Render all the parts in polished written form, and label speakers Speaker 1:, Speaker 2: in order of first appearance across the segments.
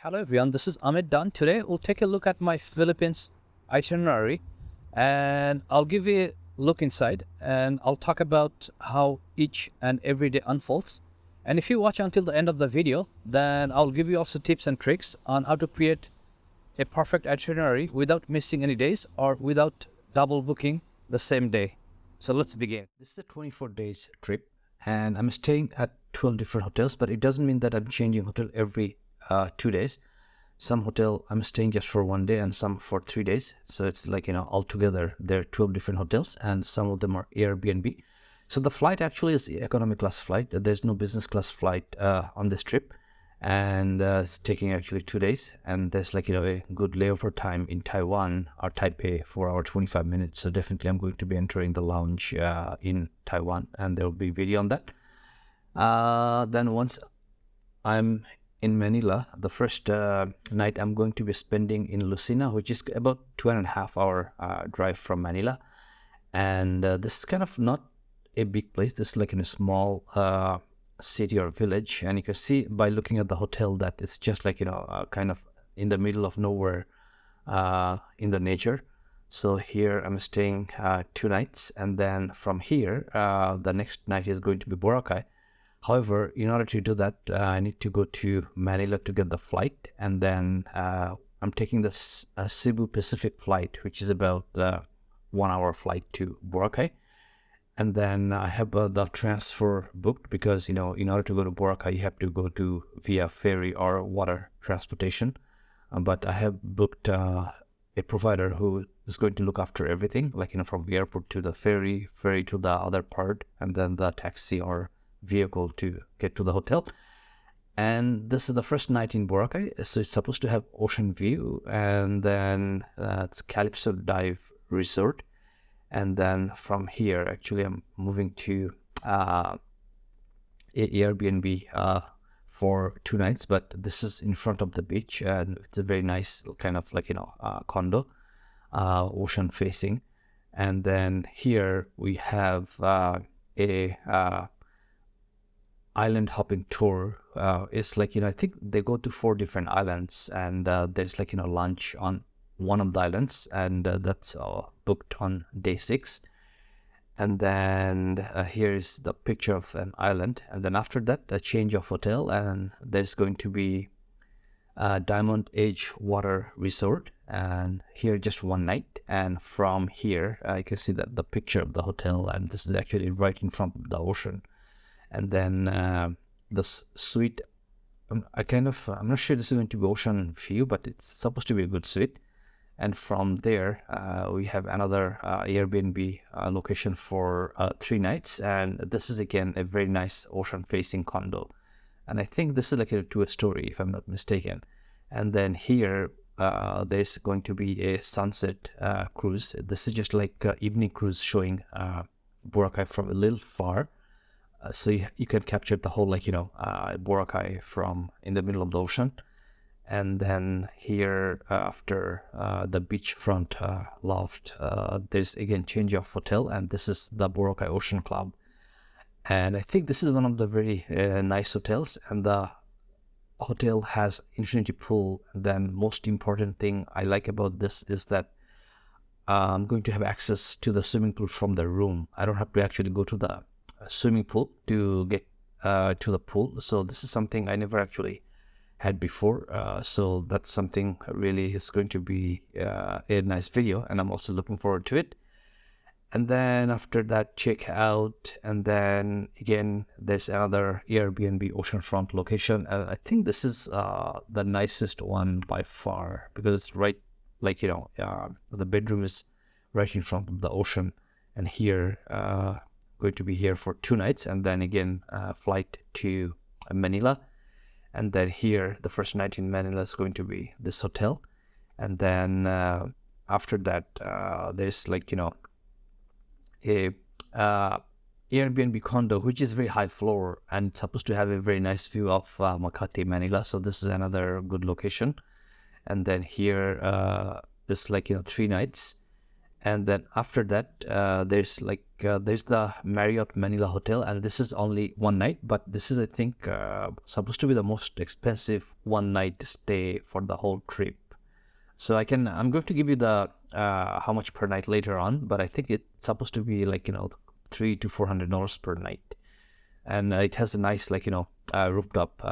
Speaker 1: Hello everyone, this is Ahmed Dawn. Today we'll take a look at my Philippines itinerary and I'll give you a look inside and I'll talk about how each and every day unfolds. And if you watch until the end of the video, then I'll give you also tips and tricks on how to create a perfect itinerary without missing any days or without double booking the same day. So let's begin. This is a 24 days trip and I'm staying at 12 different hotels, but it doesn't mean that I'm changing hotel every 2 days. Some hotel I'm staying just for 1 day and some for 3 days. So it's like, altogether there are 12 different hotels and some of them are Airbnb. So the flight actually is economy class flight. There's no business class flight on this trip. And it's taking actually 2 days. And there's a good layover time in Taiwan or Taipei for our 25 minutes. So definitely I'm going to be entering the lounge in Taiwan and there will be video on that. Then once I'm in Manila, the first night I'm going to be spending in Lucena, which is about 2.5 hour drive from Manila. And this is kind of not a big place. This is like in a small city or village. And you can see by looking at the hotel that it's just kind of in the middle of nowhere in the nature. So here I'm staying 2 nights. And then from here, the next night is going to be Boracay. However, in order to do that, I need to go to Manila to get the flight. And then I'm taking the Cebu Pacific flight, which is about 1 hour flight to Boracay. And then I have the transfer booked because, in order to go to Boracay, you have to go to via ferry or water transportation. But I have booked a provider who is going to look after everything, from the airport to the ferry to the other part, and then the taxi or vehicle to get to the hotel. And this is the first night in Boracay, so it's supposed to have ocean view, and then it's Calypso Dive Resort. And then from here actually I'm moving to a Airbnb for 2 nights, but this is in front of the beach and it's a very nice kind of condo, ocean facing. And then here we have a island hopping tour. It's I think they go to 4 different islands, and there's lunch on one of the islands, and that's booked on day 6. And then here's the picture of an island, and then after that a change of hotel, and there's going to be Diamond Edge Water Resort, and here just 1 night. And from here you can see that the picture of the hotel, and this is actually right in front of the ocean. And then the suite, I'm not sure this is going to be ocean view, but it's supposed to be a good suite. And from there we have another Airbnb location for 3 nights, and this is again a very nice ocean facing condo, and I think this is a 2-story if I'm not mistaken. And then here there's going to be a sunset cruise. This is just evening cruise showing Boracay from a little far. So you can capture the whole Boracay from in the middle of the ocean. And then here after the beachfront loft, there's again change of hotel, and this is the Boracay Ocean Club. And I think this is one of the very nice hotels, and the hotel has infinity pool. Then most important thing I like about this is that I'm going to have access to the swimming pool from the room. I don't have to actually go to the swimming pool to get to the pool. So this is something I never actually had before, so that's something really is going to be a nice video, and I'm also looking forward to it. And then after that, check out, and then again there's another Airbnb oceanfront location, and I think this is the nicest one by far because it's right the bedroom is right in front of the ocean. And here going to be here for 2 nights, and then again flight to Manila. And then here the first night in Manila is going to be this hotel. And then after that there's a Airbnb condo which is very high floor and supposed to have a very nice view of Makati, Manila. So this is another good location. And then here this 3 nights. And then after that, there's the Marriott Manila Hotel, and this is only one night, but this is, I think, supposed to be the most expensive one night stay for the whole trip. So I'm going to give you the how much per night later on, but I think it's supposed to be like, $300 to $400 per night. And it has a nice, rooftop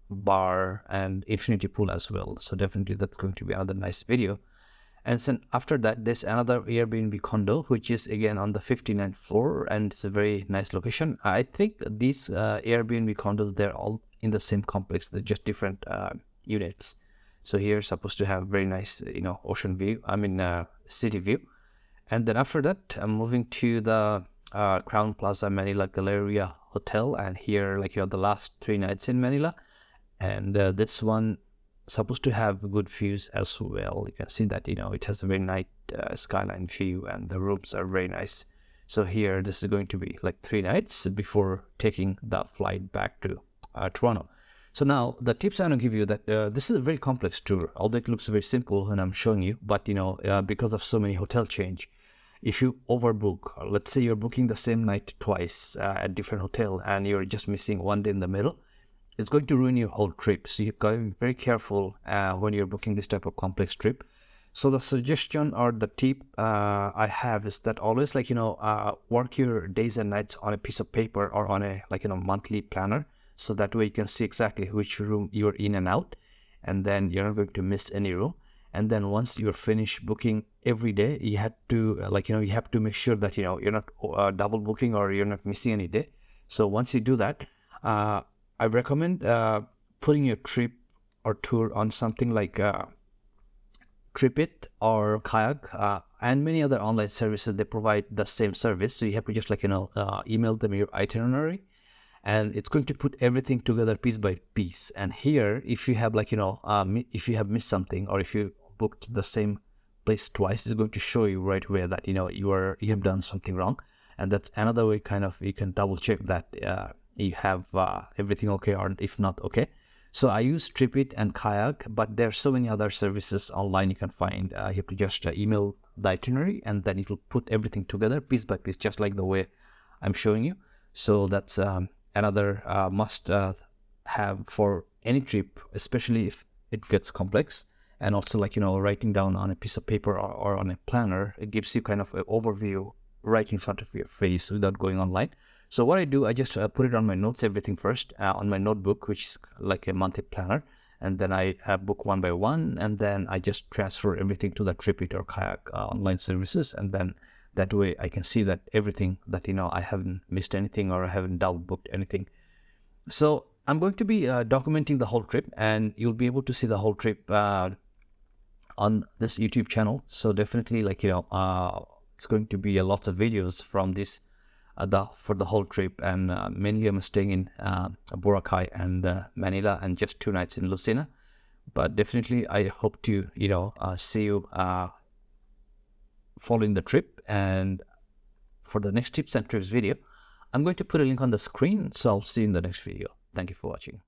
Speaker 1: bar and infinity pool as well. So definitely that's going to be another nice video. And then after that, there's another Airbnb condo, which is again on the 59th floor, and it's a very nice location. I think these Airbnb condos, they're all in the same complex. They're just different units. So here supposed to have very nice, ocean view. City view. And then after that, I'm moving to the Crown Plaza Manila Galleria Hotel, and here, the last 3 nights in Manila. And this one supposed to have good views as well. You can see that it has a very nice skyline view, and the rooms are very nice. So here this is going to be like 3 nights before taking the flight back to Toronto. So now the tips I'm going to give you, that this is a very complex tour, although it looks very simple when I'm showing you, but because of so many hotel change, if you overbook, let's say you're booking the same night twice at different hotel, and you're just missing one day in the middle, it's going to ruin your whole trip. So you've got to be very careful when you're booking this type of complex trip. So the suggestion or the tip I have is that always work your days and nights on a piece of paper or on a monthly planner, so that way you can see exactly which room you're in and out, and then you're not going to miss any room. And then once you're finished booking every day, you have to you have to make sure that you're not double booking or you're not missing any day. So once you do that, I recommend putting your trip or tour on something like TripIt or Kayak, and many other online services. They provide the same service. So you have to just email them your itinerary, and it's going to put everything together piece by piece. And here, if you have if you have missed something, or if you booked the same place twice, it's going to show you right away that you have done something wrong. And that's another way you can double check that you have everything okay, or if not okay. So I use TripIt and Kayak, but there are so many other services online you can find. You have to just email the itinerary, and then it will put everything together piece by piece, just like the way I'm showing you. So that's another must have for any trip, especially if it gets complex. And also writing down on a piece of paper or on a planner, it gives you kind of an overview right in front of your face without going online. So what I do, I just put it on my notes, everything first, on my notebook, which is like a monthly planner. And then I book one by one, and then I just transfer everything to the TripIt or Kayak online services. And then that way I can see that everything that, I haven't missed anything or I haven't double booked anything. So I'm going to be documenting the whole trip, and you'll be able to see the whole trip on this YouTube channel. So definitely it's going to be a lot of videos from this for the whole trip. And mainly I'm staying in Boracay and Manila, and just 2 nights in Lucena. But definitely I hope to see you following the trip. And for the next tips and tricks video, I'm going to put a link on the screen. So I'll see you in the next video. Thank you for watching.